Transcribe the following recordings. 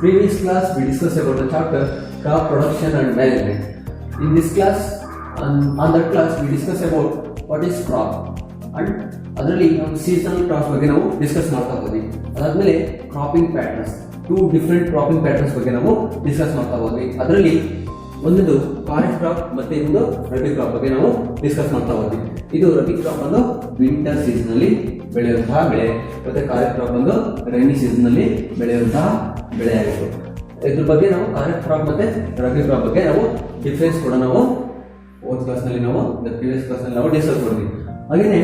previous class we discussed about the chapter crop production and management. In this class, on that class we discussed about what is crop and ಅದರಲ್ಲಿ ನಾವು seasonal crops ಬಗ್ಗೆ ನಾವು discuss ಮಾಡ್ತಾ ಹೋದ್ವಿ. ಅದಾದ್ಮೇಲೆ cropping patterns, 2 different cropping patterns ಬಗ್ಗೆ ನಾವು discuss ಮಾಡ್ತಾ ಹೋದ್ವಿ. ಅದರಲ್ಲಿ ಒಂದು ಖಾರಿಫ್ ಕ್ರಾಪ್ ಮತ್ತೆ ಇನ್ನೊಂದು ರಬಿ ಕ್ರಾಪ್ ಬಗ್ಗೆ ನಾವು ಡಿಸ್ಕಸ್ ಮಾಡ್ತಾ ಹೋದ್ವಿ. ಇದು ರಬಿ ಕ್ರಾಪ್ ಒಂದು ವಿಂಟರ್ ಸೀಸನ್ ಅಲ್ಲಿ ಬೆಳೆಯುವಂತಹ ಬೆಳೆ, ಮತ್ತೆ ಖಾರಿಫ್ ಕ್ರಾಪ್ ಒಂದು ರೈನಿ ಸೀಸನ್ ಅಲ್ಲಿ ಬೆಳೆಯುವಂತಹ ಬೆಳೆ ಆಗಿತ್ತು. ಇದ್ರ ಬಗ್ಗೆ ನಾವು ಖಾರಿಫ್ ಕ್ರಾಪ್ ಮತ್ತೆ ರಬಿ ಕ್ರಾಪ್ ಬಗ್ಗೆ ನಾವು ಡಿಫ್ರೆನ್ಸ್ ಕೂಡ ನಾವು ಓದ್ ಕ್ಲಾಸ್ ನಲ್ಲಿ ನಾವು ಪ್ರೀವಿಯಸ್ ಕ್ಲಾಸ್ ನಲ್ಲಿ ನಾವು ಡಿಸ್ಕಸ್ ಮಾಡಿದ್ವಿ. ಹಾಗೇನೆ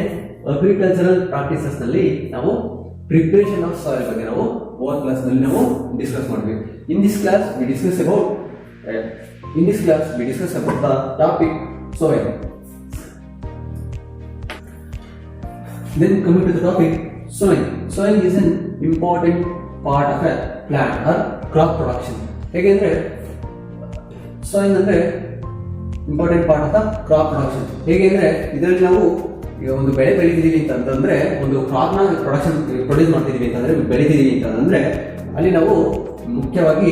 ಅಗ್ರಿಕಲ್ಚರಲ್ ಪ್ರಾಕ್ಟೀಸಸ್ ನಲ್ಲಿ ನಾವು ಪ್ರಿಪರೇಷನ್ ಆಫ್ ಸಾಯಿಲ್ ಬಗ್ಗೆ ನಾವು ಓದ್ ಕ್ಲಾಸ್ ನಲ್ಲಿ ನಾವು ಡಿಸ್ಕಸ್ ಮಾಡಿದ್ವಿ. In this class we discuss about the topic soil. Then coming to the topic soil. Soil is an important part of a plant or crop production. ಹೇಗೆಂದ್ರೆ soil ಅಂದ್ರೆ important part of the crop production. ಹೇಗೆಂದ್ರೆ ಇದರಲ್ಲಿ ನಾವು ಈಗ ಒಂದು ಬೆಳೆ ಬೆಳಿತಿದೀವಿ ಅಂತಂದ್ರೆ, ಒಂದು ಕ್ರಾಪ್ ನ ಪ್ರೊಡ್ಯೂಸ್ ಮಾಡ್ತಿದೀವಿ ಅಂತಂದ್ರೆ, ಬೆಳಿತಿದೀವಿ ಅಂತಂದ್ರೆ ಅಲ್ಲಿ ನಾವು ಮುಖ್ಯವಾಗಿ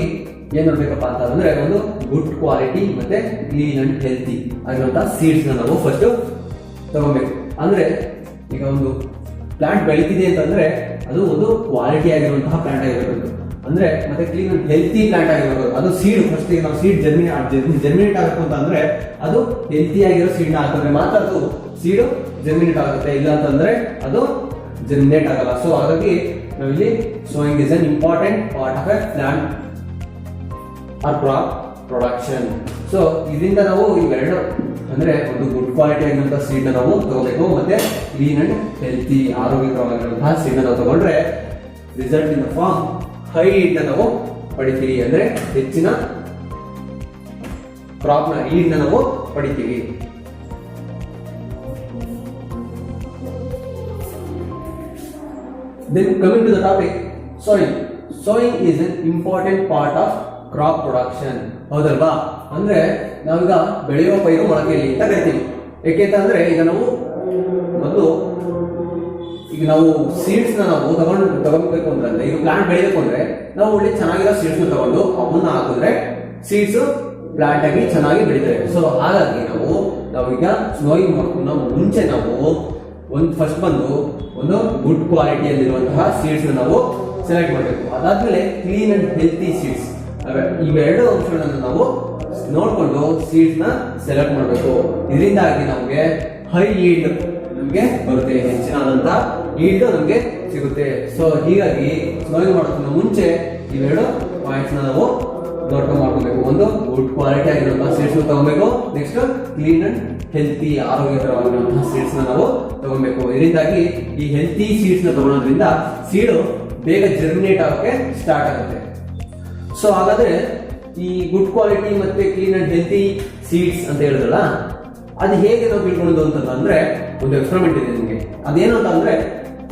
ಏನ್ ನೋಡ್ಬೇಕಪ್ಪ ಅಂತಂದ್ರೆ ಒಂದು ಗುಡ್ ಕ್ವಾಲಿಟಿ ಮತ್ತೆ ಕ್ಲೀನ್ ಅಂಡ್ ಹೆಲ್ತಿ ಆಗಿರುವಂತಹ ಸೀಡ್ಸ್ ನ ನಾವು ಫಸ್ಟ್ ತಗೋಬೇಕು. ಅಂದ್ರೆ ಈಗ ಒಂದು ಪ್ಲಾಂಟ್ ಬೆಳಿತಿದೆ ಅಂತಂದ್ರೆ ಅದು ಒಂದು ಕ್ವಾಲಿಟಿ ಆಗಿರುವಂತಹ ಪ್ಲಾಂಟ್ ಆಗಿರಬೇಕು, ಅಂದ್ರೆ ಮತ್ತೆ ಕ್ಲೀನ್ ಅಂಡ್ ಹೆಲ್ತಿ ಪ್ಲಾಂಟ್ ಆಗಿರಬೇಕು. ಅದು ಸೀಡ್ ಫಸ್ಟ್ ನಾವು ಸೀಡ್ ಜರ್ಮಿನೇಟ್ ಆಗಬೇಕು ಅಂತಂದ್ರೆ ಅದು ಹೆಲ್ತಿ ಆಗಿರೋ ಸೀಡ್ ನ ಹಾಕಿದ್ರೆ ಮಾತ್ರ ಅದು ಸೀಡ್ ಜರ್ಮಿನೇಟ್ ಆಗುತ್ತೆ, ಇಲ್ಲ ಅಂತಂದ್ರೆ ಅದು ಜರ್ಮಿನೇಟ್ ಆಗಲ್ಲ. ಸೊ ಹಾಗಾಗಿ ನಾವಿಲ್ಲಿ sowing is an important part of A plant R crop production. So ಇದರಿಂದ ನಾವು ಇವೆರಡು ಅಂದ್ರೆ ಒಂದು ಗುಡ್ ಕ್ವಾಲಿಟಿ ಆಗಿರುವಂತಹ ಸೀಡ್ ನ ನಾವು ತಗೋಬೇಕು, ಮತ್ತೆ ಕ್ಲೀನ್ ಅಂಡ್ ಹೆಲ್ತಿ ಆರೋಗ್ಯಕರವಾಗಿರುವಂತಹ ಸೀಡ್ ನ ನಾವು ತಗೊಂಡ್ರೆ result in the farm high yield ನಾವು ಪಡಿತೀವಿ, ಅಂದ್ರೆ ಹೆಚ್ಚಿನ ಕ್ರಾಪ್ ನ ಈಲ್ಡ್ ನಾವು ಪಡಿತೀವಿ. Then coming to the topic soil. Soil is an important part of crop production. ಹೌದಲ್ವಾ? ಅಂದ್ರೆ ನಾವೀಗ ಬೆಳೆಯುವ ಪೈರು ಮೊಳಕೆಯಲ್ಲಿ ಅಂತ ಕರಿತೀವಿ. ಯಾಕೆಂತಂದ್ರೆ ಈಗ ನಾವು ಮೊದಲು ಈಗ ನಾವು ಸೀಡ್ಸ್ ನ ನಾವು ತಗೋಬೇಕು ಅಂದ್ರೆ, ಈಗ ಪ್ಲಾಂಟ್ ಬೆಳಿಬೇಕು ಅಂದ್ರೆ ನಾವು ಒಳ್ಳೆ ಚೆನ್ನಾಗಿರೋ ಸೀಡ್ಸ್ ನ ತಗೊಂಡು ಅವನ್ನ ಹಾಕಿದ್ರೆ ಸೀಡ್ಸ್ ಪ್ಲಾಂಟ್ ಆಗಿ ಚೆನ್ನಾಗಿ ಬೆಳಿತವೆ. ಸೊ ಹಾಗಾಗಿ ನಾವೀಗ ಸ್ನೋಯಿಂಗ್ ಮಾಡ್ಕೊಂಡು ಮುಂಚೆ ನಾವು ಫಸ್ಟ್ ಬಂದು ಒಂದು ಗುಡ್ ಕ್ವಾಲಿಟಿಯಲ್ಲಿರುವಂತಹ ಸೀಡ್ಸ್ ನಾವು ಸೆಲೆಕ್ಟ್ ಮಾಡಬೇಕು. ಅದಾದ್ಮೇಲೆ ಕ್ಲೀನ್ ಅಂಡ್ ಹೆಲ್ತಿ ಸೀಡ್ಸ್, ಇವೆರಡು ಅಂಶಗಳನ್ನು ನಾವು ನೋಡ್ಕೊಂಡು ಸೀಡ್ಸ್ ನ ಸೆಲೆಕ್ಟ್ ಮಾಡಬೇಕು. ಇದರಿಂದಾಗಿ ನಮಗೆ ಹೈ ಈಲ್ಡ್ ನಮಗೆ ಬರುತ್ತೆ, ಹೆಚ್ಚಿನಾದಂತಹ ಈಲ್ಡ್ ನಮಗೆ ಸಿಗುತ್ತೆ. ಸೊ ಹೀಗಾಗಿ ಸ್ನೋಯಿಂಗ್ ಮಾಡೋದನ್ನ ಮುಂಚೆ ಇವೆರಡು ಪಾಯಿಂಟ್ಸ್ ನಾವು ನೋಡ್ಕೊಂಡು ಮಾಡ್ಕೋಬೇಕು. ಒಂದು ಗುಡ್ ಕ್ವಾಲಿಟಿ ಆಗಿರುವಂತಹ ಸೀಡ್ಸ್ ತಗೋಬೇಕು, ನೆಕ್ಸ್ಟ್ ಕ್ಲೀನ್ ಅಂಡ್ ಹೆಲ್ತಿ ಆರೋಗ್ಯಕರವಾಗಿರುವಂತಹ ಸೀಡ್ಸ್ ನಾವು ತಗೋಬೇಕು. ಇದರಿಂದಾಗಿ ಈ ಹೆಲ್ತಿ ಸೀಡ್ಸ್ ನ ತಗೊಳ್ಳೋದ್ರಿಂದ ಸೀಡ್ ಬೇಗ ಜರ್ಮಿನೇಟ್ ಆಗೋಕೆ ಸ್ಟಾರ್ಟ್ ಆಗುತ್ತೆ. ಸೊ ಹಾಗಾದ್ರೆ ಈ ಗುಡ್ ಕ್ವಾಲಿಟಿ ಮತ್ತೆ ಕ್ಲೀನ್ ಅಂಡ್ ಹೆಲ್ತಿ ಸೀಡ್ಸ್ ಅಂತ ಹೇಳಿದ್ರಲ್ಲ, ಅದು ಹೇಗೆ ನಾವು ತಿಳ್ಕೊಳ್ಳೋದು ಅಂತಂದ್ರೆ ಒಂದು ಎಕ್ಸ್ಪೆರಿಮೆಂಟ್ ಇದೆ ನಿಮಗೆ. ಅದೇನು ಅಂತ ಅಂದ್ರೆ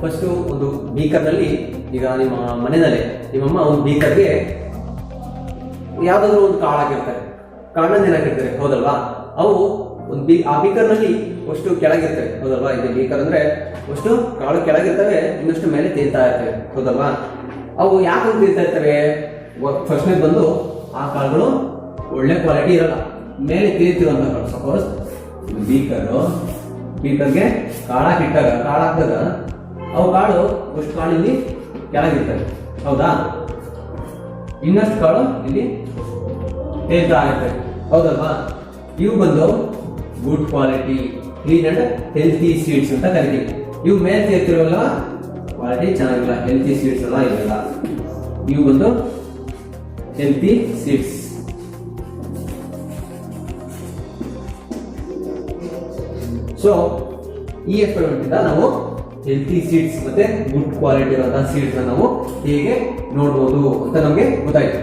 ಫಸ್ಟ್ ಒಂದು ಬೀಕರ್ ನಲ್ಲಿ, ಈಗ ನಿಮ್ಮ ಮನೆಯಲ್ಲೇ ನಿಮ್ಮಮ್ಮ ಒಂದು ಬೀಕರ್ಗೆ ಯಾವ್ದಾದ್ರು ಒಂದು ಕಾಳು ಹಾಕಿರ್ತಾರೆ, ಕಾಳನ್ನ ಏನಾಕಿರ್ತಾರೆ ಹೌದಲ್ವಾ? ಅವು ಒಂದು ಆ ಬೀಕರ್ ನಲ್ಲಿ ಅಷ್ಟು ಕೆಳಗಿರ್ತವೆ ಹೌದಲ್ವಾ? ಇದು ಬೀಕರ್ ಅಂದ್ರೆ ಅಷ್ಟು ಕಾಳು ಕೆಳಗಿರ್ತವೆ, ಇನ್ನಷ್ಟು ಮೇಲೆ ತೇಲ್ತಾ ಇರ್ತವೆ ಹೌದಲ್ವಾ? ಅವು ಯಾಕೆ ತೇಲ್ತಾ ಇರ್ತವೆ? ಫಸ್ಟ್ ನೇ ಬಂದು ಆ ಕಾಳುಗಳು ಒಳ್ಳೆ ಕ್ವಾಲಿಟಿ ಇರಲ್ಲ, ಮೇಲೆ ತೇಲ್ತಿರುವಂತ ಕಾಳು. ಸಪೋಸ್ ಬೀಕರ್ಗೆ ಕಾಳು ಹಾಕಿದಾಗ ಅವು ಕಾಳು ಅಷ್ಟು ಕಾಳು ಇಲ್ಲಿ ಕೆಳಗಿರ್ತವೆ ಹೌದಾ? ಇನ್ನಷ್ಟು ಕಾಳು ಇಲ್ಲಿ ತೇಲ್ತಾ ಇರ್ತವೆ ಹೌದಲ್ವಾ? ಇವು ಬಂದು good quality clean and healthy seeds ಅಂತ ಕರಿತೀವಿ. ಇವು ಮೇಲೆ ತೇರ್ತಿರೋಲ್ಲ, ಕ್ವಾಲಿಟಿ ಚೆನ್ನಾಗಿಲ್ಲ, ಹೆಲ್ತಿ ಸೀಡ್ಸ್ ಎಲ್ಲ ಇರಲ್ಲ. ಇವು ಬಂದು ಹೆಲ್ತಿ ಸೀಡ್ಸ್. ಸೊ ಈ ಎಕ್ಸ್ಪೆರಿಮೆಂಟ್ ಇಂದ ನಾವು ಹೆಲ್ತಿ ಸೀಡ್ಸ್ ಮತ್ತೆ ಗುಡ್ ಕ್ವಾಲಿಟಿ ಇರುವಂತಹ ಸೀಡ್ಸ್ ನಾವು ಹೇಗೆ ನೋಡಬಹುದು ಅಂತ ನಮಗೆ ಗೊತ್ತಾಯ್ತು.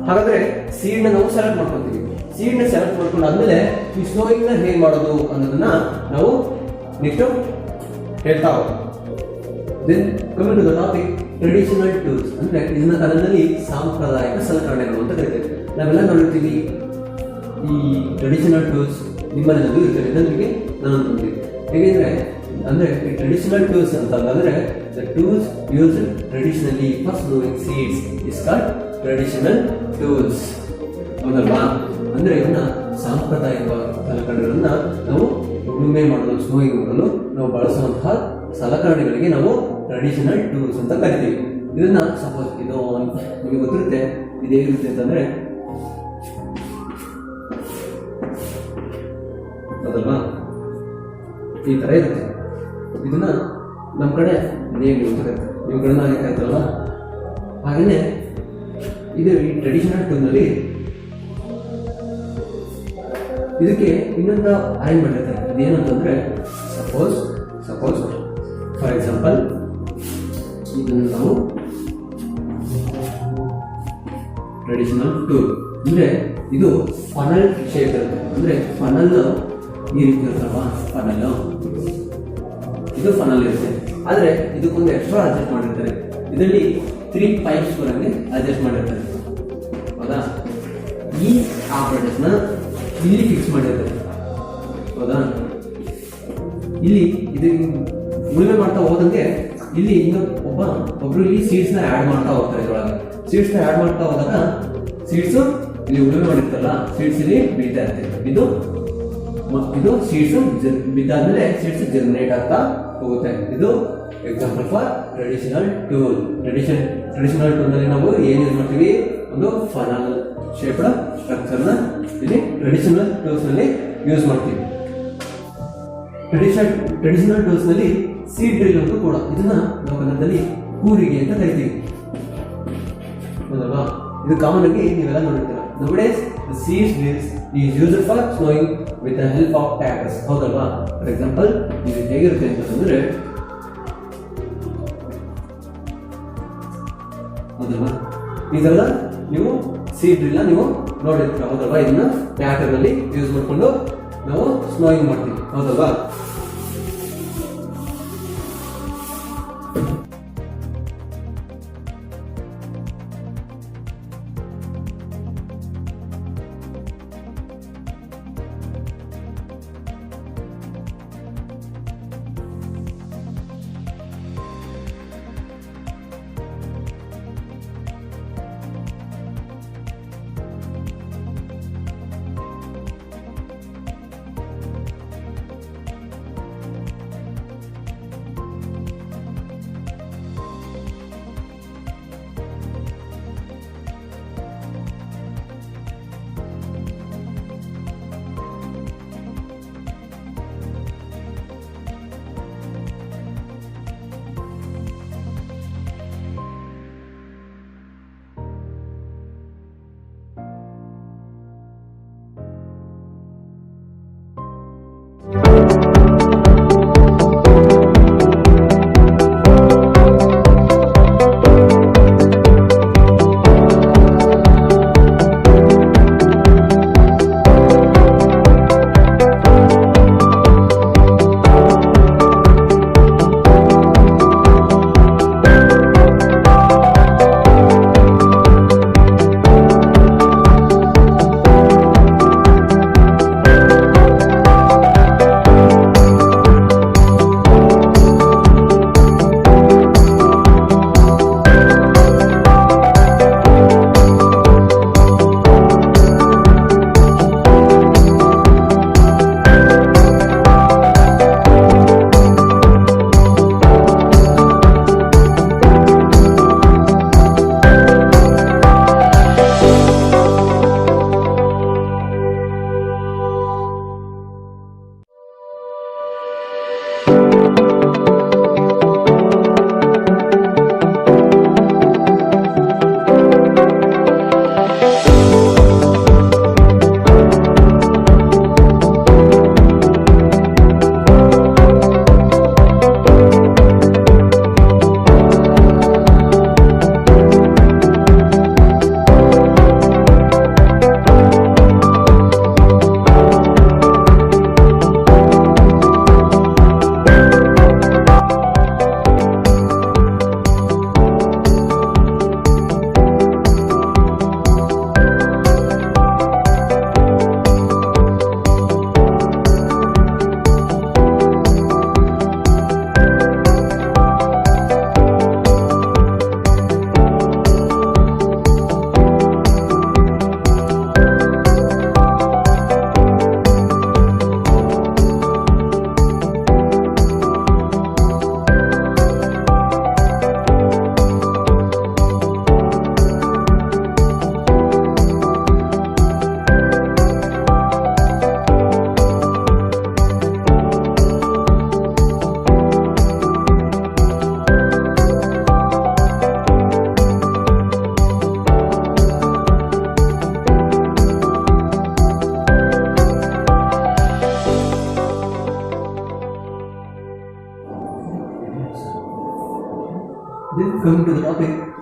ಹಾಗಾದ್ರೆ ಸೀಡ್ ನ ನಾವು ಸೆಲೆಕ್ಟ್ ಮಾಡ್ಕೊತೀವಿ. ಸೀಡ್ ನ ಸೆಲೆಕ್ಟ್ ಮಾಡ್ಕೊಂಡು ಆದ್ಮೇಲೆ ಈ ಸ್ನೋಯಿಂಗ್ ನ ಹೇಗೆ ಮಾಡೋದು ಅನ್ನೋದನ್ನ ನಾವು ನೆಕ್ಸ್ಟ್ ಹೇಳ್ತಾ ಹೋಗೋಣ. Then coming to the topic traditional tools, ಅಂದ್ರೆ ಇದನ್ನ ಕನ್ನಡದಲ್ಲಿ ಸಾಂಪ್ರದಾಯಿಕ ಸಲಕರಣೆಗಳು ಅಂತ ಕರಿತೇವೆ. ನಾವೆಲ್ಲ ನೋಡಿರ್ತೀವಿ ಈ ಟ್ರೆಡಿಷನಲ್ ಟೂಲ್ಸ್ ನಿಮ್ಮಲ್ಲಿ ಇರ್ತವೆ ಅಂತ ನಿಮಗೆ ನಾನು ಅನ್ಕೊಂತೀನಿ. ಹೇಗೆಂದ್ರೆ ಅಂದ್ರೆ ಟ್ರೆಡಿಷನಲ್ ಟೂಲ್ಸ್ ಅಂತಂದ್ರೆ the tools use traditionally for snowing seeds is called traditional tools. ಹೌದಲ್ವಾ? ಅಂದ್ರೆ ಇವನ್ನ ಸಾಂಪ್ರದಾಯಿಕ ಸಲಕರಣೆಗಳನ್ನ ನಾವು ಉಳುಮೆ ಮಾಡಲು ಸ್ನೋಯಿಂಗ್ ಮಾಡಲು ನಾವು ಬಳಸುವಂತಹ ಸಲಕರಣೆಗಳಿಗೆ ನಾವು ಟ್ರೆಡಿಷನಲ್ ಟೂಲ್ಸ್ ಅಂತ ಕರಿತೀವಿ. ಇದನ್ನ ಸಪೋಸ್ ಇದು ನಿಮಗೆ ಗೊತ್ತಿರುತ್ತೆ, ಇದೇಗಿರುತ್ತೆ ಅಂತಂದ್ರೆ ಅದಲ್ವಾ ಈ ತರ ಇರುತ್ತೆ. ಇದನ್ನ ನಮ್ಮ ಕಡೆ ನೇಗಿಲು ಇರುತ್ತೆ, ನಿಮ್ಮ ಕಡೆ ಆಯ್ತಲ್ವಾ. ಹಾಗೇನೆ ಇದು ಈ ಟ್ರೆಡಿಷನಲ್ ಟೂಲ್ನಲ್ಲಿ ಇದಕ್ಕೆ ಇನ್ನೊಂದು ಅರೇಂಜ್ಮೆಂಟ್ ಇರುತ್ತೆ. ಇದೇನಂತಂದ್ರೆ ಸಪೋಸ್ ಫಾರ್ ಎಕ್ಸಾಂಪಲ್ ಇದನ್ನು ನಾವು ಟ್ರೆಡಿಷನಲ್ ಟೂಲ್ ಅಂದ್ರೆ ಇದು ಫನಲ್ ಶೇಪ್ ಇರುತ್ತೆ. ಅಂದ್ರೆ ಫನಲ್ ಈ ರೀತಿ ಇರುತ್ತಲ್ವಾ, ಫನಲ್ ಇದು ಫನಲ್ ಇರುತ್ತೆ. ಆದ್ರೆ ಇದಕ್ಕೊಂದು ಎಕ್ಸ್ಟ್ರಾ ಅಡ್ಜಸ್ಟ್ ಮಾಡಿರ್ತಾರೆ. ಇದರಲ್ಲಿ 3 ಪೈಪ್ಸ್ ಬರಂಗೆ ಅಡ್ಜಸ್ಟ್ ಮಾಡಿರ್ತಾರೆ. ಹೌದಾ? ಈ ಆಪರೇಟರ್ಸ್ ನ ಇಲ್ಲಿ ಫಿಕ್ಸ್ ಮಾಡಿರ್ತಾರೆ. ಹೌದಾ? ಇಲ್ಲಿ ಇದು ಉಳುಮೆ ಮಾಡ್ತಾ ಹೋದಂಗೆ ಇಲ್ಲಿ ಒಬ್ರು ಇಲ್ಲಿ ಸೀಡ್ಸ್ ನ ಆಡ್ ಮಾಡ್ತಾ ಹೋಗ್ತಾರೆ. ಇದರೊಳಗೆ ಸೀಡ್ಸ್ ನ ಆಡ್ ಮಾಡ್ತಾ ಹೋದಾಗ ಸೀಡ್ಸ್ ಇಲ್ಲಿ ಉಳುಮೆ ಮಾಡಿರ್ತಾರಲ್ಲ, ಸೀಡ್ಸ್ ಇಲ್ಲಿ ಬೀಳ್ತಾ ಇರ್ತದೆ. ಇದು ಸೀಡ್ಸ್ ಬಿದ್ದಾದ್ಮೇಲೆ ಸೀಡ್ಸ್ ಜರ್ಮಿನೇಟ್ ಆಗ್ತಾ ಹೋಗುತ್ತೆ. ಇದು example for traditional tool. Traditional tool ನಲ್ಲಿ ನಾವು ಏನ್ ಯೂಸ್ ಮಾಡ್ತೀವಿ? ಒಂದು ಫನಲ್ ಶೇಪ್ಡ್ ಸ್ಟ್ರಕ್ಚರ್ ನ ಇಲ್ಲಿ ಟ್ರೆಡಿಷನಲ್ ಟೂಲ್ಸ್ ನಲ್ಲಿ ಯೂಸ್ ಮಾಡ್ತೀವಿ. ಟ್ರೆಡಿಷನಲ್ ಟೂಲ್ಸ್ ನಲ್ಲಿ ಸೀಡ್ ಡ್ರಿಲ್ ಅಂತ ಕೂಡ, ಇದನ್ನ ನಾವು ಕನ್ನಡದಲ್ಲಿ ಕೂರಿಗೆ ಅಂತ ಕರಿತೀವಿ. ಹೌದಲ್ವಾ? ಇದು ಕಾಮನ್ ಆಗಿ ನೀವೆಲ್ಲ ನೋಡಿರ್ತೀರ. Nowadays the seed drills is used for sowing with the help of tractors. ಹೌದಲ್ವಾ? ಫಾರ್ ಎಕ್ಸಾಂಪಲ್ ಇದು ಹೇಗಿರುತ್ತೆ ಅಂತಂದ್ರೆ, ಹೌದಲ್ವಾ, ಈ ತರದ ನೀವು ಸೀಡ್ ಡ್ರಿಲ್ ನೀವು ನೋಡಿರ್ತೀರ. ಹೌದಲ್ವಾ? ಇದನ್ನ ಟ್ರ್ಯಾಕ್ಟರ್ ನಲ್ಲಿ ಯೂಸ್ ಮಾಡ್ಕೊಂಡು ನಾವು ಸ್ನೋಯಿಂಗ್ ಮಾಡ್ತೀವಿ. ಹೌದಲ್ವಾ?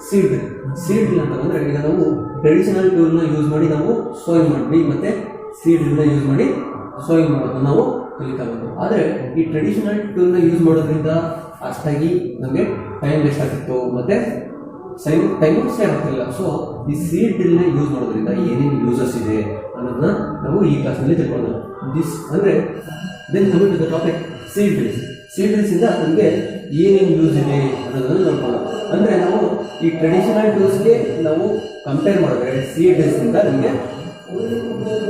ಸೀಡ್ ಡ್ರಿಲ್ ಅಂತಂದ್ರೆ ಈಗ ನಾವು ಟ್ರೆಡಿಷನಲ್ ಟೂಲ್ನ ಯೂಸ್ ಮಾಡಿ ನಾವು ಸೋಯಿಂಗ್ ಮಾಡಿದ್ವಿ, ಮತ್ತೆ ಸೀಡ್ ಡ್ರಿಲ್ನ ಯೂಸ್ ಮಾಡಿ ಸೋಯಿಂಗ್ ಮಾಡೋದನ್ನ ನಾವು ಕಲಿತಾ ಬಂದು. ಆದರೆ ಈ ಟ್ರೆಡಿಷನಲ್ ಟೂಲ್ನ ಯೂಸ್ ಮಾಡೋದ್ರಿಂದ ಅಷ್ಟಾಗಿ ನಮಗೆ ಟೈಮ್ ವೇಸ್ಟ್ ಆಗ್ತಿತ್ತು, ಮತ್ತೆ ಟೈಮು ಸೇವ್ ಆಗ್ತಿಲ್ಲ. ಸೊ ಈ ಸೀಡ್ ಡ್ರಿಲ್ನ ಯೂಸ್ ಮಾಡೋದ್ರಿಂದ ಏನೇನು ಯೂಸಸ್ ಇದೆ ಅನ್ನೋದನ್ನ ನಾವು ಈ ಕ್ಲಾಸ್ನಲ್ಲಿ ತಿಳ್ಕೊಳ್ಳೋಣ. ದಿಸ್ ಅಂದರೆ then coming to the topic seed drills ಇಂದ ನಮಗೆ ಏನೇನು ಯೂಸ್ ಇದೆ ಅನ್ನೋದನ್ನು ನೋಡ್ಕೊಳ್ಳೋಣ. ಅಂದರೆ ನಾವು ಈ ಟ್ರೆಡಿಷನಲ್ ಟೂಲ್ಸ್ಗೆ ನಾವು ಕಂಪೇರ್ ಮಾಡಿದ್ರೆ ಸೀಡ್ ಡ್ರಿಲ್ಸ್ನಿಂದ ನಮಗೆ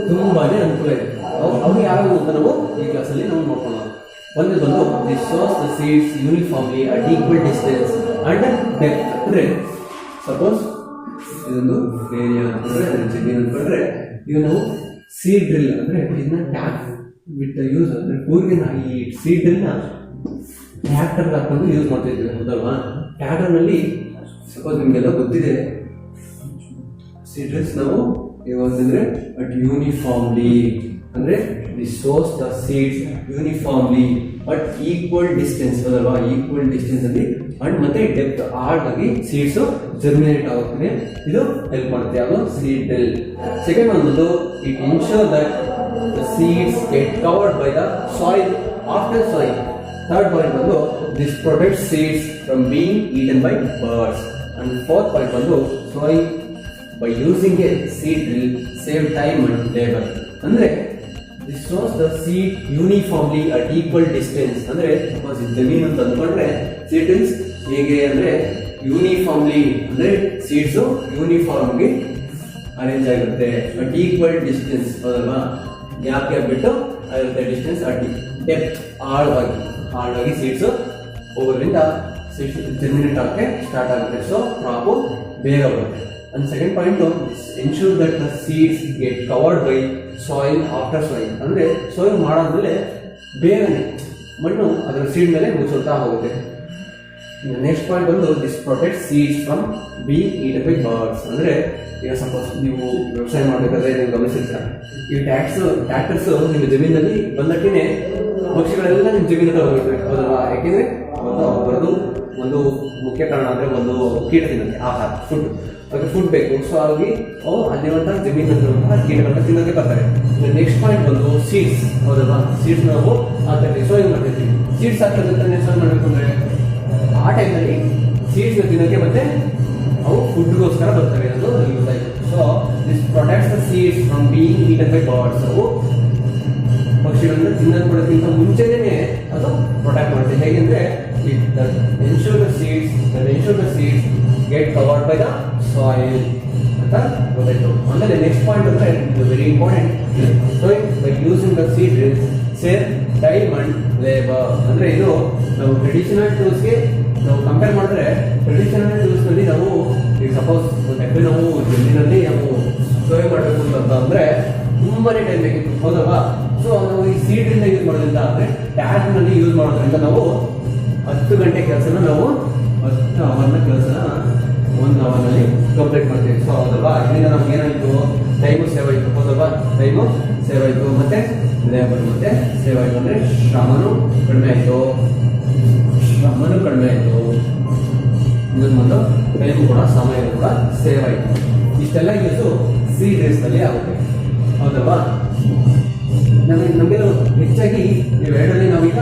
ತುಂಬಾನೇ ಅನುಕೂಲ ಇದೆ. ಅವು ಯಾವ್ಯಾವ ಅಂತ ನಾವು ಈ ಕ್ಲಾಸಲ್ಲಿ ನಾವು ನೋಡ್ಕೊಳ್ಳೋಣ. ಒಂದು ಬಂದು this sauce the seeds uniformly at equal distance and depth. ಅಂದರೆ ಸಪೋಸ್ ಇದೊಂದು ಏರಿಯಾ ಅಂತಂದ್ರೆ ಜಮೀನು ಅಂದ್ಕೊಂಡ್ರೆ ಈಗ ನಾವು ಸೀಡ್ ಡ್ರಿಲ್ ಅಂದರೆ ಇದನ್ನ ಟ್ಯಾಪ್ ವಿತ್ ಯೂಸ್ ಅಂದರೆ ಊರಿಗೆ ಈ ಸೀಡ್ ಡ್ರಿಲ್ನ ಟ್ರ್ಯಾಕ್ಟರ್ ಹಾಕೊಂಡು ಯೂಸ್ ಮಾಡ್ತಾ ಇದ್ವಿ, ಹೌದಲ್ವಾ? ಟ್ರ್ಯಾಕ್ಟರ್ನಲ್ಲಿ ಸಪೋಸ್ ನಿಮಗೆಲ್ಲ ಗೊತ್ತಿದೆ ಸೀಡ್ ಡ್ರಿಲ್ಸ್ ನಾವು ಯಾವಂತಂದ್ರೆ ಅಟ್ ಯೂನಿಫಾರ್ಮ್ಲಿ ಅಂದರೆ the sows the seeds uniformly at equal distance, ಅದಲ್ವಾ? ಈಕ್ವಲ್ ಡಿಸ್ಟೆನ್ಸ್ ಅಲ್ಲಿ ಅಂಡ್ ಮತ್ತೆ ಡೆಪ್ತ್ ಆಳವಾಗಿ ಸೀಡ್ಸ್ ಜರ್ಮಿನೇಟ್ ಆಗೋಕ್ಕೆ ಇದು ಹೆಲ್ಪ್ ಮಾಡುತ್ತೆ. ಅದು ಸೀಡ್ ಡ್ರಿಲ್. ಸೆಕೆಂಡ್ ಒಂದು it ensure that the seeds get covered by the soil after soil. Third point ಬಂದು this protect seeds from being eaten by birds. And fourth point ಬಂದು sowing by using a seed drill save time and labor. ಅಂದ್ರೆ this shows the seed uniformly at equal distance. ಅಂದ್ರೆ suppose ಜಮೀನು ಅಂತ ಅಂದ್ಕೊಂಡ್ರೆ seed drills ಹೇಗೆ ಅಂದ್ರೆ uniformly ಅಂದ್ರೆ seeds ಯೂನಿಫಾರ್ಮ್ಗೆ arrange ಆಗಿರುತ್ತೆ ಅಟ್ ಈಕ್ವಲ್ ಡಿಸ್ಟೆನ್ಸ್, ಹೌದಲ್ವಾ? ಗ್ಯಾಪ್ ಬಿಟ್ಟು ಆಗಿರುತ್ತೆ ಡಿಸ್ಟೆನ್ಸ್. ಅಟ್ ಡೆಪ್ತ್ ಆಳವಾಗಿ ಸೀಡ್ಸ್ ಹೋಗೋದ್ರಿಂದ ಸೀಡ್ಸ್ ಜರ್ಮಿನೇಟ್ ಆಗಕ್ಕೆ ಸ್ಟಾರ್ಟ್ ಆಗುತ್ತೆ. ಸೊ ಕ್ರಾಪು ಬೇಗ ಬರುತ್ತೆ. And second point ensure that the seeds get covered by soil after soil. ಅಂದ್ರೆ ಸೋಯಿಲ್ ಮಾಡಾದ್ಮೇಲೆ ಬೇಗನೆ ಮಣ್ಣು ಅದರ ಸೀಡ್ ಮೇಲೆ ಮುಚ್ಚುತ್ತಾ ಹೋಗುತ್ತೆ. ನೆಕ್ಸ್ಟ್ ಪಾಯಿಂಟ್ ಬಂದು this protect seeds from being eaten by birds. ಅಂದ್ರೆ ಈಗ ಸಪೋಸ್ ನೀವು ವ್ಯವಸಾಯ ಮಾಡಬೇಕಾದ್ರೆ ನೀವು ಗಮನಿಸಿರ್ತೀರ ಈ ಟ್ರ್ಯಾಕ್ಟರ್ಸ್ ನಿಮ್ಮ ಜಮೀನಲ್ಲಿ ಬಂದಟ್ಟಿನೇ ಪಕ್ಷಿಗಳೆಲ್ಲ ನಿಮ್ಮ ಜಮೀನ ಹೋಗಿರ್ತವೆ, ಹೌದಲ್ವಾ? ಯಾಕೆಂದ್ರೆ ಬರೋದು ಒಂದು ಮುಖ್ಯ ಕಾರಣ ಅಂದ್ರೆ ಒಂದು ಕೀಟ ತಿನ್ನೋಕ್ಕೆ ಆಹಾರ, ಫುಡ್ ಬೇಕು. ಸೊ ಹಾಗಾಗಿ ಅಲ್ಲಿರುವಂತಹ ಜಮೀನಿರುವಂತಹ ಕೀಟಗಳನ್ನ ತಿನ್ನೋಕೆ ಬರ್ತಾರೆ. ನೆಕ್ಸ್ಟ್ ಪಾಯಿಂಟ್ ಬಂದು ಸೀಡ್ಸ್, ಹೌದಲ್ವಾ? ಸೀಡ್ಸ್ ನಾವು ಹಾಕ್ತೀವಿ, ಸೋಯಿಂಗ್ ಮಾಡ್ತಿರ್ತೀವಿ. ಸೀಡ್ಸ್ ಹಾಕೋದಕ್ಕೆ ಸೋಯಿಂಗ್ ಮಾಡಬೇಕು ಅಂದ್ರೆ ಆ ಟೈಮಲ್ಲಿ ಸೀಡ್ಸ್ ತಿನ್ನೋಕೆ ಮತ್ತೆ ಅವು ಫುಡ್ಗೋಸ್ಕರ ಬರ್ತವೆ ಅನ್ನೋದು ನನಗೆ ಗೊತ್ತಾಯ್ತು. So this protects the seeds from being eaten by birds. ಅವು ಪಕ್ಷಿಗಳನ್ನ ತಿನ್ನೋದಕ್ಕಿಂತ ಮುಂಚೆನೇ ಅದು ಪ್ರೊಟೆಕ್ಟ್ ಮಾಡುತ್ತೆ. ಹೇಗೆಂದ್ರೆ ensure the seeds get covered by the soil ಅಂತ ಗೊತ್ತಾಯ್ತು. ಆಮೇಲೆ ನೆಕ್ಸ್ಟ್ ಪಾಯಿಂಟ್ ಅಂದ್ರೆ very important, by using the seed drills save time and labour. ಅಂದ್ರೆ ಇದು ನಾವು ಟ್ರೆಡಿಷನಲ್ ಟೂಲ್ಸ್ಗೆ ನಾವು ಕಂಪೇರ್ ಮಾಡಿದ್ರೆ ಟ್ರೆಡಿಷನಲ್ ಟೂಲ್ಸ್ ನಲ್ಲಿ ನಾವು ಈಗ ಸಪೋಸ್ ಒಂದು ನಾವು ಜಮೀನಲ್ಲಿ ನಾವು ಸೋಯ್ ಮಾಡಬೇಕು ಅಂತ ಅಂದ್ರೆ ತುಂಬಾನೇ ಟೈಮ್ ಬೇಕಿತ್ತು, ಹೌದಲ್ವಾ? ಸೊ ನಾವು ಈ ಸೀಡ್ ಡ್ರಿಲ್ ಯೂಸ್ ಮಾಡೋದ್ರಿಂದ ಅಂದ್ರೆ ಟ್ಯಾಕ್ಟರ್ ನಲ್ಲಿ ಯೂಸ್ ಮಾಡೋದ್ರಿಂದ ನಾವು 10 ಗಂಟೆ ಕೆಲಸನ ನಾವು 10 ಅವರ್ನ ಕೆಲಸನ 1 ಅವರ್ನಲ್ಲಿ ಕಂಪ್ಲೀಟ್ ಮಾಡ್ತೀವಿ. ಸೊ ಹೌದಲ್ವಾ? ಇದರಿಂದ ನಮ್ಗೆ ಏನಾಯಿತು? ಟೈಮು ಸೇವ್ ಆಯಿತು, ಹೌದಲ್ವಾ? ಟೈಮು ಸೇವ್ ಆಯಿತು, ಮತ್ತೆ ಲೇಬರ್ ಮತ್ತೆ ಸೇವ್ ಆಯಿತು. ಅಂದರೆ ಶ್ರಮನೂ ಕಡಿಮೆ ಆಯಿತು, ಇನ್ನೊಂದು ಟೈಮು ಕೂಡ ಸಮಯ ಕೂಡ ಸೇವ್ ಆಯಿತು. ಇಷ್ಟೆಲ್ಲ ಯೂಸು ಸೀಡ್ ಡ್ರಿಲ್ಸ್ನಲ್ಲಿ ಆಗುತ್ತೆ, ಹೌದಲ್ವಾ? ನಮಗೆ ಹೆಚ್ಚಾಗಿ ಇವೆರಡರಲ್ಲಿ ನಾವೀಗ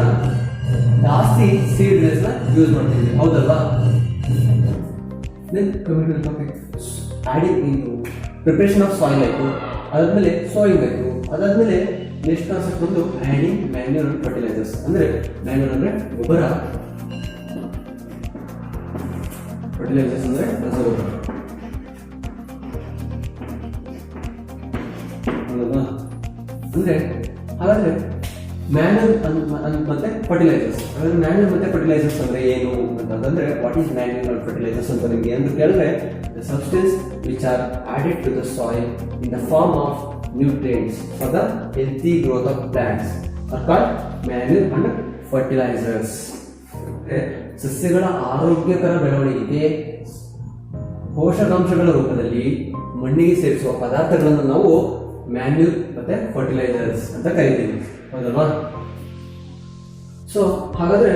ಜಾಸ್ತಿ ಸೀಡ್ ಡ್ರಿಲ್ಸ್ನ ಯೂಸ್ ಮಾಡ್ತೀವಿ, ಹೌದಲ್ವಾ? ಪ್ರಿಪರೇಷನ್ ಆಫ್ ಸಾಯಿಲ್ ಆಯಿತು, ಅದಾದ್ಮೇಲೆ ಸೋಯಿಂಗ್ ಆಯಿತು, ಅದಾದ್ಮೇಲೆ ನೆಕ್ಸ್ಟ್ ಕಾನ್ಸೆಪ್ಟ್ ಬಂದು ಆ್ಯಡಿಂಗ್ ಮ್ಯಾನ್ಯೂರ್ ಅಂಡ್ ಫರ್ಟಿಲೈಸರ್ಸ್. ಅಂದರೆ ಮ್ಯಾನ್ಯೂರ್ ಅಂದರೆ ಗೊಬ್ಬರ, ಫರ್ಟಿಲೈಸರ್ಸ್ ಅಂದರೆ ರಸಗೊಬ್ಬರ, ಹೌದಲ್ವಾ? ಅಂದರೆ ಹಾಗಾದರೆ ಮ್ಯಾನ್ಯೂರ್ ಮತ್ತೆ ಫರ್ಟಿಲೈಸರ್ಸ್. ಹಾಗಾದ್ರೆ ಮ್ಯಾನ್ಯೂರ್ ಮತ್ತೆ ಫರ್ಟಿಲೈಸರ್ಸ್ ಅಂದ್ರೆ ಏನು ಅಂತಂದ್ರೆ what is manure and fertilisers ಅಂತ ನಿಮಗೆ ಅಂತ ಕೇಳಿದ್ರೆ the substance which are added to the soil in the form of nutrients for the healthy growth of plants are called manure and fertilisers. ಸಸ್ಯಗಳ ಆರೋಗ್ಯಕರ ಬೆಳವಣಿಗೆಗೆ ಪೋಷಕಾಂಶಗಳ ರೂಪದಲ್ಲಿ ಮಣ್ಣಿಗೆ ಸೇರಿಸುವ ಪದಾರ್ಥಗಳನ್ನು ನಾವು ಮ್ಯಾನ್ಯೂರ್ ಮತ್ತೆ ಫರ್ಟಿಲೈಸರ್ಸ್ ಅಂತ ಕರಿತೀವಿ, ಹೌದಲ್ವಾ? ಸೊ ಹಾಗಾದ್ರೆ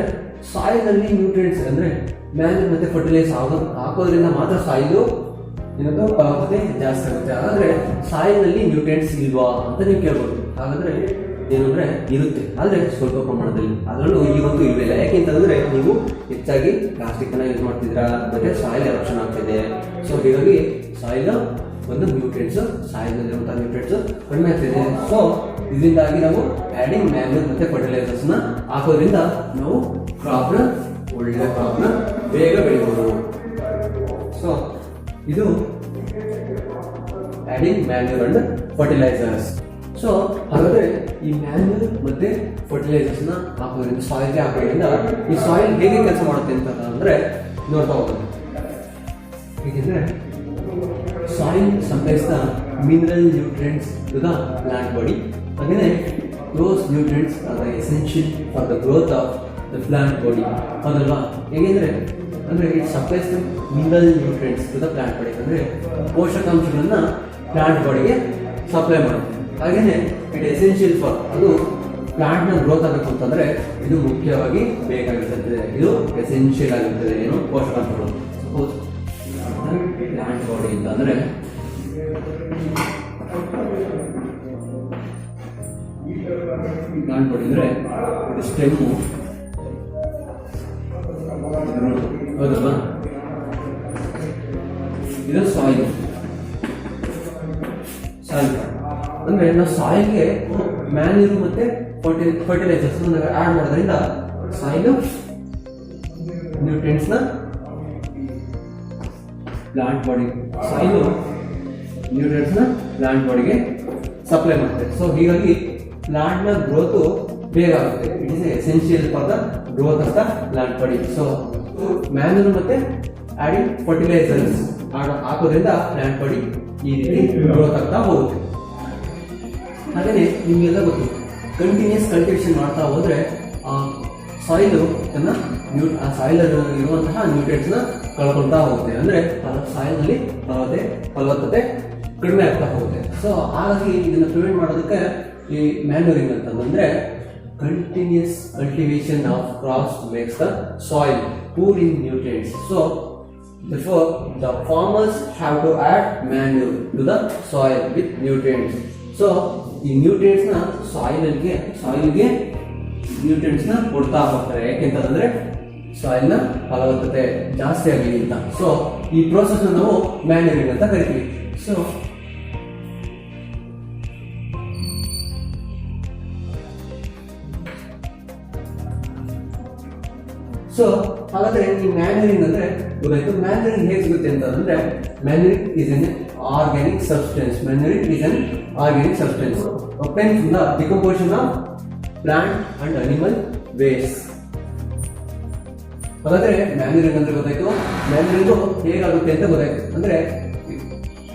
ಸಾಯಿಲ್ ನಲ್ಲಿ ನ್ಯೂಟ್ರಿಯೆಂಟ್ಸ್ ಅಂದ್ರೆ ಮ್ಯಾನ್ಯೂರ್ ಮತ್ತೆ ಫರ್ಟಿಲೈಸರ್ ಹಾಕೋದ್ರಿಂದ ಮಾತ್ರ ಸಾಯಿಲು ಏನಂತ ಫಲವತ್ತತೆ ಜಾಸ್ತಿ ಆಗುತ್ತೆ. ಹಾಗಾದ್ರೆ ಸಾಯಿಲ್ನಲ್ಲಿ ನ್ಯೂಟ್ರಿಯೆಂಟ್ಸ್ ಇಲ್ವಾ ಅಂತ ನೀವು ಕೇಳ್ಬೋದು. ಹಾಗಾದ್ರೆ ಏನಂದ್ರೆ ಇರುತ್ತೆ, ಆದ್ರೆ ಸ್ವಲ್ಪ ಪ್ರಮಾಣದಲ್ಲಿ. ಅದರಲ್ಲೂ ಈಗಂತೂ ಇಲ್ವೇ ಯಾಕೆಂತಂದ್ರೆ ನೀವು ಹೆಚ್ಚಾಗಿ ಪ್ಲಾಸ್ಟಿಕ್ ಅನ್ನ ಯೂಸ್ ಮಾಡ್ತಿದ್ದೀರಾ, ಮತ್ತೆ ಸಾಯಿಲ್ ಎರಪ್ಷನ್ ಆಗ್ತಿದೆ. ಸೊ ಹೀಗಾಗಿ ಸಾಯಿಲ್ ಒಂದು ನ್ಯೂಟ್ರಿಯೆಂಟ್ಸ್, ಸಾಯಿಲ್ನಲ್ಲಿರುವಂತಹ ನ್ಯೂಟ್ರಿಯೆಂಟ್ಸ್ ಕಡಿಮೆ ಆಗ್ತಿದೆ. ಸೊ ಇದರಿಂದಾಗಿ ನಾವು ಆಡಿಂಗ್ ಮ್ಯಾನ್ಯೂರ್ ಮತ್ತೆ ಫರ್ಟಿಲೈಸರ್ಸ್ ನ ಹಾಕೋದ್ರಿಂದ ನಾವು ಕ್ರಾಪ್ ನ ಒಳ್ಳೆ ಕ್ರಾಪ್ ನ ಬೇಗ ಬೆಳಿಬಹುದು. ಸೊ ಇದು adding manure and fertilisers. So ಹಾಗಾದ್ರೆ ಈ ಮ್ಯಾನ್ಯೂರ್ ಮತ್ತೆ ಫರ್ಟಿಲೈಸರ್ಸ್ ನ ಹಾಕೋದ್ರಿಂದ, ಸಾಯಿಲ್ಗೆ ಹಾಕೋದ್ರಿಂದ ಈ ಸಾಯಿಲ್ ಹೇಗೆ ಕೆಲಸ ಮಾಡುತ್ತೆ ಅಂತ ಅಂದ್ರೆ ನೋಡ್ತಾ ಹೋಗೋದು. ಹೇಗೆಂದ್ರೆ soil supplies the mineral nutrients to the plant body. ಹಾಗೇನೆ those nutrients are the essential for the growth of the plant body. ಹೌದಲ್ವಾ? ಹೇಗೆಂದ್ರೆ ಅಂದ್ರೆ it supplies the mineral nutrients to the plant body. ಅಂದ್ರೆ ಪೋಷಕಾಂಶಗಳನ್ನ ಪ್ಲಾಂಟ್ ಬಾಡಿಗೆ supply ಮಾಡುತ್ತೆ. ಹಾಗೇನೆ it essential for, ಅದು ಪ್ಲಾಂಟ್ ನ ಗ್ರೋತ್ ಆಗಬೇಕು ಅಂತಂದ್ರೆ ಇದು ಮುಖ್ಯವಾಗಿ ಬೇಕಾಗಿರ್ತದೆ. ಇದು ಎಸೆನ್ಷಿಯಲ್ ಆಗಿರ್ತದೆ. ಏನು ಪೋಷಕಾಂಶಗಳು. ಸಪೋಸ್ ಪ್ಲಾಂಟ್ ಬಾಡಿ ಅಂತಂದ್ರೆ ಪ್ಲಾಂಟ್ ಬಾಡಿ ಅಂದ್ರೆ ಇದು ಸ್ಟೆಮ್ಮು, ಹೌದಲ್ವಾ? ಇದು ಸಾಯಿಲ್. ಸಾಯಿಲ್ ಅಂದ್ರೆ ನಾವು ಸಾಯಿಲ್ಗೆ ಮ್ಯಾನ್ಯೂರ್ ಮತ್ತೆ ಫರ್ಟಿಲೈಸರ್ಸ್ ಆಡ್ ಮಾಡೋದ್ರಿಂದ ಸಾಯಿಲ್ ನ್ಯೂಟ್ರಿಯೆಂಟ್ಸ್ ನ ಪ್ಲಾಂಟ್ ಬಾಡಿ, ಸಾಯಿಲ್ ನ್ಯೂಟ್ರಿಯೆಂಟ್ಸ್ ನ ಪ್ಲಾಂಟ್ ಬಾಡಿಗೆ ಸಪ್ಲೈ ಮಾಡುತ್ತೆ. ಸೊ ಹೀಗಾಗಿ ಪ್ಲಾಂಟ್ ನ ಗ್ರೋತ್ ಬೇಗ ಆಗುತ್ತೆ. It is essential for the growth of the plant body. So manure ಮತ್ತೆ ಆಡಿಂಗ್ ಫರ್ಟಿಲೈಸರ್ಸ್ ಹಾಕೋದ್ರಿಂದ ಪ್ಲಾಂಟ್ ಬಾಡಿ ಈ ರೀತಿ ಗ್ರೋತ್ ಆಗ್ತಾ ಹೋಗುತ್ತೆ. ಹಾಗೇನೆ ನಿಮಗೆಲ್ಲ ಗೊತ್ತು, ಕಂಟಿನ್ಯೂಸ್ ಕಲ್ಟಿವೇಶನ್ ಮಾಡ್ತಾ ಹೋದ್ರೆ ಸಾಯಿಲ್ ತನ್ನ ಆ ಸಾಯಿಲ್ ಇರುವಂತಹ ನ್ಯೂಟ್ರಿಯೆಂಟ್ಸ್ ನ ಕಳ್ಕೊಳ್ತಾ ಹೋಗುತ್ತೆ. ಅಂದ್ರೆ ಸಾಯಿಲ್ ನಲ್ಲಿ ಫಲವತ್ತತೆ ಕಡಿಮೆ ಆಗ್ತಾ ಹೋಗುತ್ತೆ. ಸೊ ಹಾಗಾಗಿ ಇದನ್ನ ಪ್ರಿವೆಂಟ್ ಮಾಡೋದಕ್ಕೆ ಈ ಮ್ಯಾನ್ಯೂರಿಂಗ್ ಅಂತಂದ್ರೆ continuous cultivation of crops makes the soil poor in nutrients. So therefore the farmers have to add manure to the soil with nutrients. So ಈ ನ್ಯೂಟ್ರಿಯೆಂಟ್ಸ್ ನ ಸಾಯಿಲ್ಗೆ ನ್ಯೂಟ್ರಿಯೆಂಟ್ಸ್ ನ ಕೊಡ್ತಾ ಹೋಗ್ತಾರೆ. ಯಾಕೆಂತಂದ್ರೆ ಸಾಯಿಲ್ ನ ಫಲವತ್ತತೆ ಜಾಸ್ತಿ ಆಗಲಿ ಅಂತ. ಸೊ ಈ ಪ್ರೋಸೆಸ್ ನಾವು ಮ್ಯಾನ್ಯೂರಿಂಗ್ ಅಂತ ಕರಿತೀವಿ. ಸೊ ಹಾಗಾದ್ರೆ ಈ ಮ್ಯಾನ್ಯೂರಿಂಗ್ ಅಂದ್ರೆ ಗೊತ್ತಾಯ್ತು. ಮ್ಯಾನ್ಯೂರಿಂಗ್ ಹೇಗೆ ಸಿಗುತ್ತೆ ಅಂತಂದ್ರೆ manuring is N organic substance. Manuring is N organic substance obtained from the decomposition of plant and animal waste. ಹಾಗಾದ್ರೆ ಮ್ಯಾನ್ಯೂರಿಂಗ್ ಅಂದ್ರೆ ಗೊತ್ತಾಯ್ತು. ಮ್ಯಾನ್ಯೂರಿಂಗ್ ಹೇಗಾಗುತ್ತೆ ಅಂತ ಗೊತ್ತಾಯ್ತು.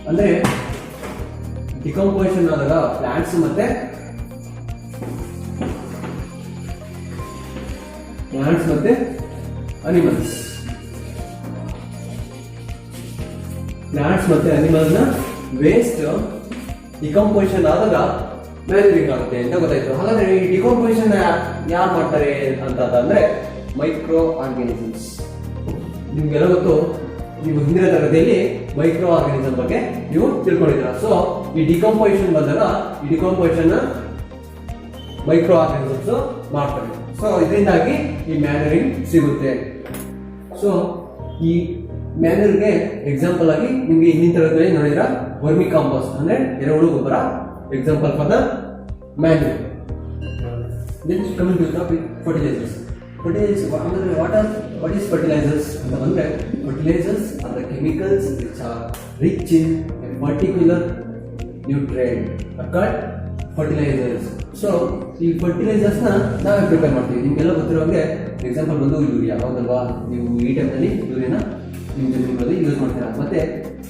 ಅಂದ್ರೆ ಡಿಕಂಪೋಸಿಷನ್ ಆದಾಗ ಪ್ಲಾಂಟ್ಸ್ ಮತ್ತೆ ಅನಿಮಲ್ಸ್, ಪ್ಲಾಂಟ್ಸ್ ಮತ್ತೆ ಅನಿಮಲ್ ನ ವೇಸ್ಟ್ ಡಿಕಂಪೋಸಿಷನ್ ಆದಾಗ ಮ್ಯಾನ್ಯೂರಿಂಗ್ ಆಗುತ್ತೆ ಅಂತ ಗೊತ್ತಾಯ್ತು. ಹಾಗಾದ್ರೆ ಈ ಡಿಕಂಪೋಸಿಷನ್ ಯಾರು ಮಾಡ್ತಾರೆ ಅಂತಂದ್ರೆ ಮೈಕ್ರೋ ಆರ್ಗಾನಿಸಮ್ಸ್. ನಿಮ್ಗೆಲ್ಲ ಗೊತ್ತು, ನೀವು ಹಿಂದಿನ ತರಗತಿಯಲ್ಲಿ ಮೈಕ್ರೋ ಆರ್ಗಾನಿಸಮ್ ಬಗ್ಗೆ ನೀವು ತಿಳ್ಕೊಂಡಿದ್ದೀರಾ. ಸೊ ಈ ಡಿಕಂಪೋಸಿಷನ್ ಬಂದಾಗ ಈ ಡಿಕಂಪೋಸಿಷನ್ ಮೈಕ್ರೋ ಆರ್ಗಾನಿಸಮ್ಸ್ ಮಾಡ್ತಾರೆ. ಸೊ ಇದರಿಂದಾಗಿ ಈ ಮ್ಯಾನ್ಯೂರಿಂಗ್ ಸಿಗುತ್ತೆ. ಸೊ ಈ ಮ್ಯಾನ್ಯೂರ್ಗೆ ಎಕ್ಸಾಂಪಲ್ ಆಗಿ ನಿಮ್ಗೆ ಹಿಂದಿನ ತರಗತಿಯಲ್ಲಿ ನೋಡಿದ್ರ ವರ್ಮಿ ಕಾಂಪೋಸ್ಟ್ ಅಂದ್ರೆ ಎರೆಹುಳು ಗೊಬ್ಬರ example for the manure. Then coming to the topic, fertilizers. What is fertilizers? Fertilizers are the chemicals which are rich in a particular nutrient. Fertilisers. So ಈ ಫರ್ಟಿಲೈಸರ್ಸ್ ನಾವೇ ಪ್ರಿಪೇರ್ ಮಾಡ್ತೀವಿ. ನಿಮ್ಗೆಲ್ಲ ಗೊತ್ತಿರುವಂಗೆ ಎಕ್ಸಾಂಪಲ್ ಬಂದು urea, ಹೌದಲ್ವಾ? ನೀವು ಈ ಟೈಮ್ನಲ್ಲಿ ಯೂರಿಯಾನ ನಿಮ್ಮ ಜಮೀನಲ್ಲಿ ಯೂಸ್ ಮಾಡ್ತೀರಾ. ಮತ್ತೆ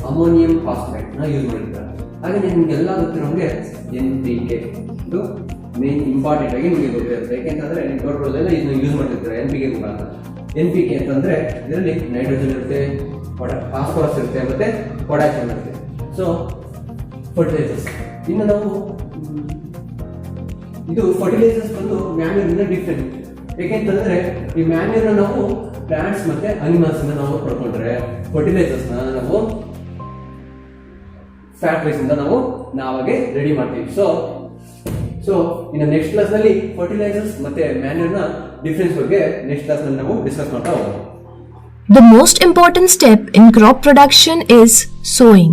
ಅಮೋನಿಯಂ ಫಾಸ್ಫೇಟ್ ಯೂಸ್ ಮಾಡಿರ್ತೀರ. ಹಾಗೆ ನಿಮ್ಗೆಲ್ಲ ಗೊತ್ತಿರೋಂಗೆ NPK ಇದು ಮೇನ್ ಇಂಪಾರ್ಟೆಂಟ್ ಆಗಿ ನಿಮಗೆ ಗೊತ್ತಿರುತ್ತೆ. ಯಾಕೆಂತಂದ್ರೆ ನೀವು ತೋಟಗಳಲ್ಲೆಲ್ಲ ಇದನ್ನ ಯೂಸ್ ಮಾಡ್ತಿರ್ತಾರೆ. NPK ಅಂತಂದ್ರೆ ಇದರಲ್ಲಿ ನೈಟ್ರೋಜನ್ ಇರುತ್ತೆ, ಫಾಸ್ಫರಸ್ ಇರುತ್ತೆ, ಮತ್ತೆ ಪೊಟ್ಯಾಷಿಯಂ ಇರುತ್ತೆ. So fertilisers. ಇನ್ನು ನಾವು ಇದು ಫರ್ಟಿಲೈಸರ್ಸ್ ಬಂದು ಮ್ಯಾನ್ಯೂರ್ ಇಂದ ಡಿಫ್ರೆಂಟ್. ಯಾಕೆಂತಂದ್ರೆ ಈ ಮ್ಯಾನ್ಯೂರ್ ನಾವು ಪ್ಲಾಂಟ್ಸ್ ಮತ್ತೆ ಅನಿಮಲ್ಸ್ ನಾವು ಪಡ್ಕೊಂಡ್ರೆ, ಫರ್ಟಿಲೈಸರ್ಸ್ ನಾವು ಫ್ಯಾಕ್ಟರೀಸ್ ಇಂದ ನಾವಾಗೆ ರೆಡಿ ಮಾಡ್ತೀವಿ. ಸೊ ಇನ್ನು ನೆಕ್ಸ್ಟ್ ಕ್ಲಾಸ್ ನಲ್ಲಿ ಫರ್ಟಿಲೈಸರ್ಸ್ ಮತ್ತೆ ಮ್ಯಾನ್ಯೂರ್ ನ ಡಿಫರೆನ್ಸ್ ಬಗ್ಗೆ ನೆಕ್ಸ್ಟ್ ಕ್ಲಾಸ್ ನಲ್ಲಿ ನಾವು ಡಿಸ್ಕಸ್ ಮಾಡ್ತಾ ಹೋಗೋಣ. The most important step in crop production is sowing.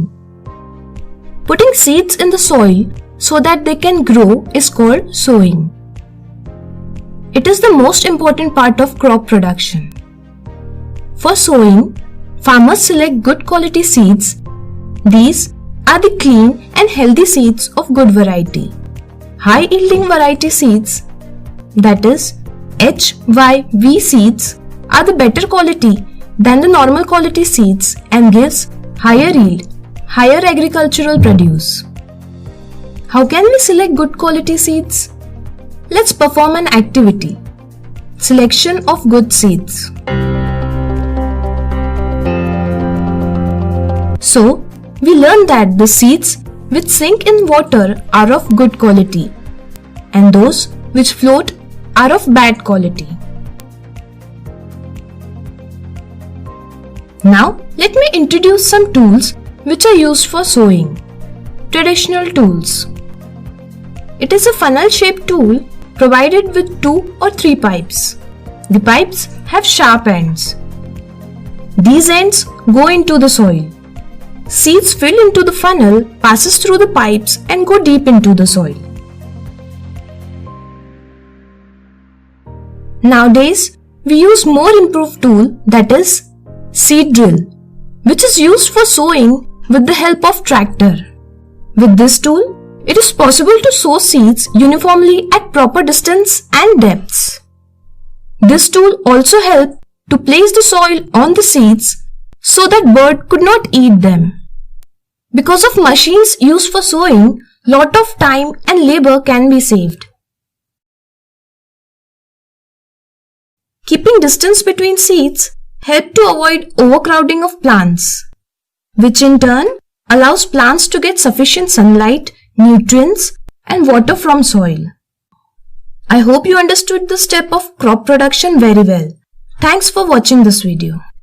Putting seeds in the soil so that they can grow is called sowing. It is the most important part of crop production. For sowing, farmers select good quality seeds. These are the clean and healthy seeds of good variety. High yielding variety seeds, that is HYV seeds, are the better quality than the normal quality seeds and gives higher yield, higher agricultural produce. How can we select good quality seeds? Let's perform an activity. Selection of good seeds. So, we learned that the seeds which sink in water are of good quality and those which float are of bad quality. Now, let me introduce some tools which are used for sowing. Traditional tools. It is a funnel-shaped tool provided with 2 or 3 pipes. The pipes have sharp ends. These ends go into the soil. Seeds fill into the funnel, passes through the pipes and go deep into the soil. Nowadays, we use more improved tool, that is seed drill, which is used for sowing with the help of tractor. With this tool, it is possible to sow seeds uniformly at proper distance and depths. This tool also helps to place the soil on the seeds so that bird could not eat them. Because of machines used for sowing, lot of time and labor can be saved. Keeping distance between seeds help to avoid overcrowding of plants, which in turn allows plants to get sufficient sunlight, nutrients and water from soil. I hope you understood the step of crop production very well. Thanks for watching this video.